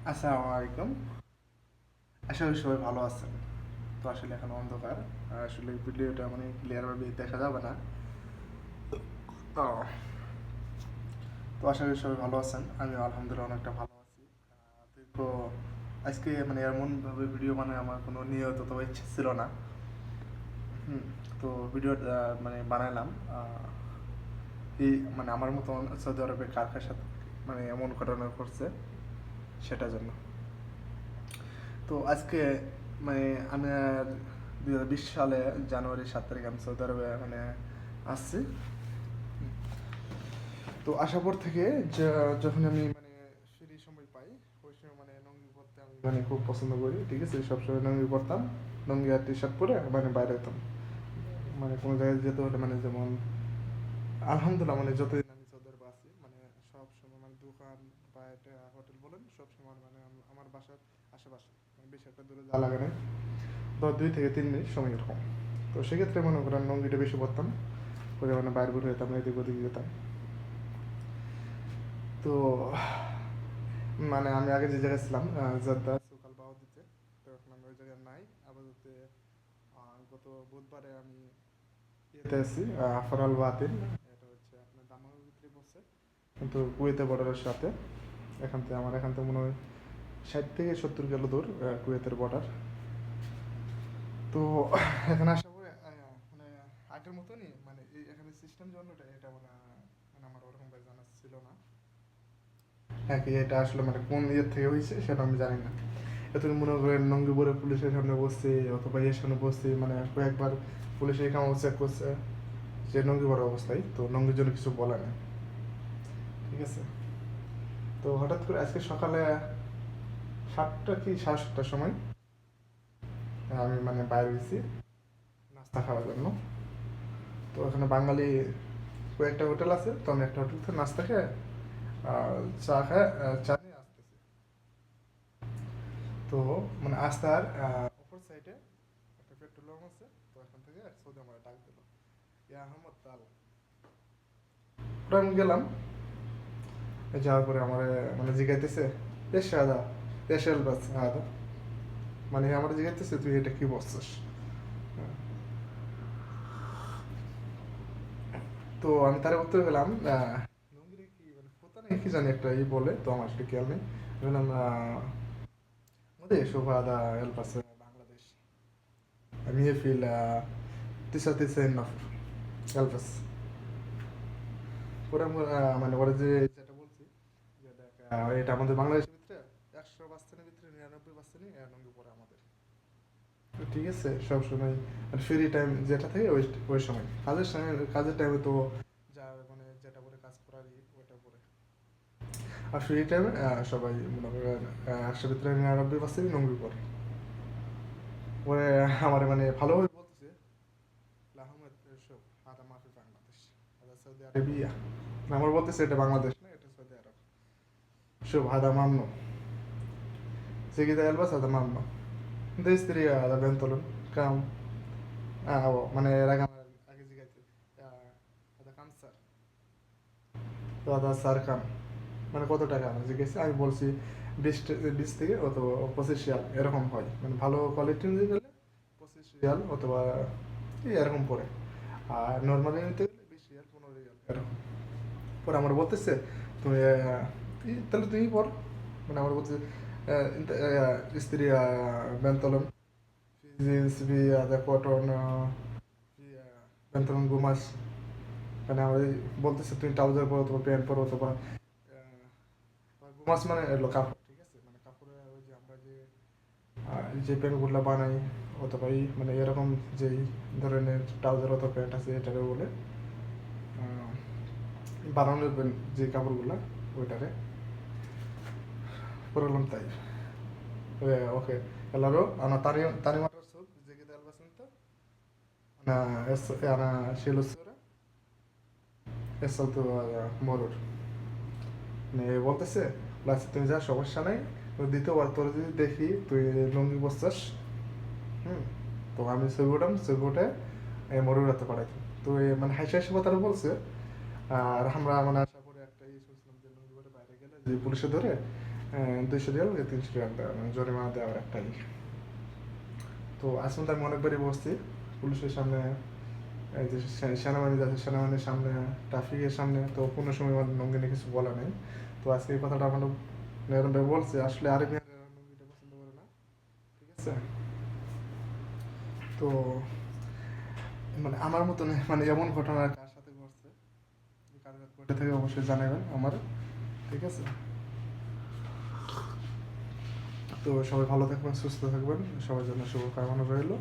আসসালামু আলাইকুম। আশা করি সবাই ভালো আছেন। তো আসলে এখন অন্ধকার, আসলে ভিডিওটা মানে ক্লিয়ারভাবে দেখা যাবে না। তো তো আশা করি সবাই ভালো আছেন, আমি আলহামদুলিল্লাহ অনেকটা ভালো আছি। তো আজকে মানে এমনভাবে ভিডিও বানায় আমার কোনো নিয়ত অথবা ইচ্ছে ছিল না। হুম। তো ভিডিও মানে বানালাম। এই মানে আমার মতন সৌদি আরবে কার কার সাথে মানে এমন ঘটনা ঘটছে সেটার জন্য। তো আজকে মানে আমি আর 2020 সালে জানুয়ারি 7 তারিখে আমি সৌদি আরবে মানে আসছি। তো আসার পর থেকে যখন আমি মানে ফ্রি সময় পাই, ওই সময় মানে লুঙ্গি পরতে আমি মানে খুব পছন্দ করি। ঠিক আছে, সবসময় লুঙ্গি পরতাম। লুঙ্গি আর টি শার্ট পরে মানে বাইরে হতাম, মানে কোনো জায়গায় যেতে হলে মানে যেমন আলহামদুলিল্লাহ মানে যতদিন আমি সৌদি আরবে আছি মানে সব সময় মানে দোকান বা একটা হোটেল বলেন সব সময় মানে আমার বাসার আশেপাশে, মানে বেশি একটা দূরে যাওয়া লাগে না। 2 থেকে 3 মিনিট সময় এরকম। তো সেক্ষেত্রে মনে করেন লুঙ্গিটা বেশি পরতাম, করে মানে বাইরে বের হতাম, এদিক ওদিক যেতাম। তো মানে আমি আগে যে জায়গায় ছিলাম জেদ্দা সুকাল বাউদিতে, তো এখন আমি ওই জায়গায় নাই আপাতত। গত বুধবারে আমি ইয়েতে আছি, ফরাল বাতিল, এটা হচ্ছে আপনার দামামের ভিতরে পড়ছে, কিন্তু কুয়েতে বর্ডারের সাথে। এখান থেকে মনে হয় 60 থেকে 70 কিলো দূর কুয়েতের বর্ডার। তো এখানে আসার পরে মানে আগের মতনই মানে এখানে সিস্টেম জন্যটা এটা মানে মানে আমার ওরকম ভাবে জানা ছিল না। হ্যাঁ, কি এটা আসলে মানে কোন ইয়ের থেকে হয়েছে সেটা আমি জানি না। এতদিন মনে করেন লঙ্গি পরে পুলিশের সামনে বসছি অথবা ইয়ের সামনে বসছি, মানে কয়েকবার পুলিশে কামাও চেক করছে যে লঙ্গি পরা অবস্থায়, তো লঙ্গির জন্য কিছু বলে না। ঠিক আছে। তো হঠাৎ করে আজকে সকালে 7টা কি 7:30টার সময় আমি মানে বাইরে গেছি নাস্তা খাওয়ার জন্য। তো এখানে বাঙালি কয়েকটা হোটেল আছে, তো আমি একটা হোটেল থেকে নাস্তা খেয়ে চা খায় চা নিয়ে আসতেছি। তো মানে আস্তার অপর সাইডে একটা পেট্রোল পাম্প আছে। তো এখান থেকে সৌদি আমার ডাক দিল, ইয়া আহমদ তাল। ওটা আমি গেলাম, যাওয়ার পরে আমার মানে জিজ্ঞাইতেছে এস আদা, এস বাস আদা, মানে আমার জিজ্ঞাইতেছে তুই এটা কি বলছিস। তো আমি তার উত্তর পেলাম লুঙ্গিরে কি মানে পোতা নাকি কি জানি একটা ই বলে, তো আমার সেটা খেয়াল নেই। আমি বললাম شوف هذا يلبس بنغلاديش 100 في 99 نفر يلبس পরে মানে ওরা যে যেটা বলছি যে দেখ এটা আমাদের বাংলাদেশের ভিতরে 100% ভিতরে 99% লুঙ্গি পরে আমাদের। তো ঠিক আছে, সবসময় মানে ফ্রি টাইম যেটা থাকে ওই ওই সময় কাজের সময় কাজের টাইমে তো যা মানে যেটা পরে কাজ করারই ওইটা পরে। আর ফ্রি টাইমে সবাই মনে করেন 100 ভিতরে 99% লুঙ্গি পরে। পরে আমার মানে ভালোভাবে বলতেছে লাহমদ শোভ হাদা মাফি বাংলাদেশ, হাদা সৌদি আরবিয়া। আমার বলতেছে এটা বাংলাদেশ না, এটা সৌদি আরব। شوف هذا ممنوع زي كده يلبس هذا ممنوع ده يشتري هذا بنطلون كام هو মানে এর আগে আমার আগে জিজ্ঞাসা هذا كم স্যার, তো هذا স্যার কাম মানে কত টাকা আমি জিজ্ঞেস আমি বলছি 20 থেকে অথবা 25 রিয়াল এরকম হয়, মানে ভালো কোয়ালিটি নিতে গেলে 25 রিয়াল অথবা এরকম পড়ে। আর নর্মালি নিতে গেলে 20 রিয়াল 15 রিয়াল এরকম। পরে আমার বলতেছে তুমি তাহলে তুমি পর, মানে আমার বলতেছে انت اشتري بنطلون في جينز في هذا كوتون في بنطلون قماش। মানে আমার বলতেছে তুমি ট্রাউজার পরো অথবা প্যান্ট পরো অথবা গুমাস মানে এলো কাপড়। ঠিক আছে, মানে কাপড়ে ওই যে আমরা যে যে প্যান্টগুলো বানাই অথবা মানে এরকম যেই ধরনের ট্রাউজার অথবা প্যান্ট আছে এটাকে বলে বানানোর যে কাপড়গুলো ওইটারে بروبلم طيب. اوكي allora تاني مرة السوق زي كده البس انت انا انا اشيل الصورة اصلت مرور মানে বলতেছে লাস্টে তুমি যা সমস্যা নাই, তো দ্বিতীয়বার তোর যদি দেখি তুই লুঙ্গি বসছাস, হুম, তো আমি ছবি উঠাম, ছবি উঠে মরুর হাতে পাঠাইতাম। তো মানে হাসি হাসি কথা বলছে। আর আমরা মানে আশা করে একটা শুনছিলাম যে লুঙ্গি পরে বাইরে গেলে যে পুলিশে ধরে 200 রিয়াল 300 রিয়াল দেওয়া, মানে জরিমানা দেওয়ার একটাই। তো আজ পর্যন্ত আমি অনেকবারই বসছি পুলিশের সামনে, এই যে সেনাবাহিনী যাচ্ছে সেনাবাহিনীর সামনে, ট্রাফিকের সামনে, তো কোনো সময় আমার নঙ্গিনী কিছু বলা নেই। তো আজকে এই কথাটা আমার মেহরুন ভাই বলছে, আসলে আরেবিয়ান নঙ্গিটা পছন্দ করে না, ঠিক আছে? তো মানে আমার মতন মানে এমন ঘটনা কার সাথে ঘটছে, কার সাথে ঘটে থেকে অবশ্যই জানাবেন আমার, ঠিক আছে? তো সবাই ভালো থাকবেন, সুস্থ থাকবেন, সবার জন্য শুভকামনা রইলো।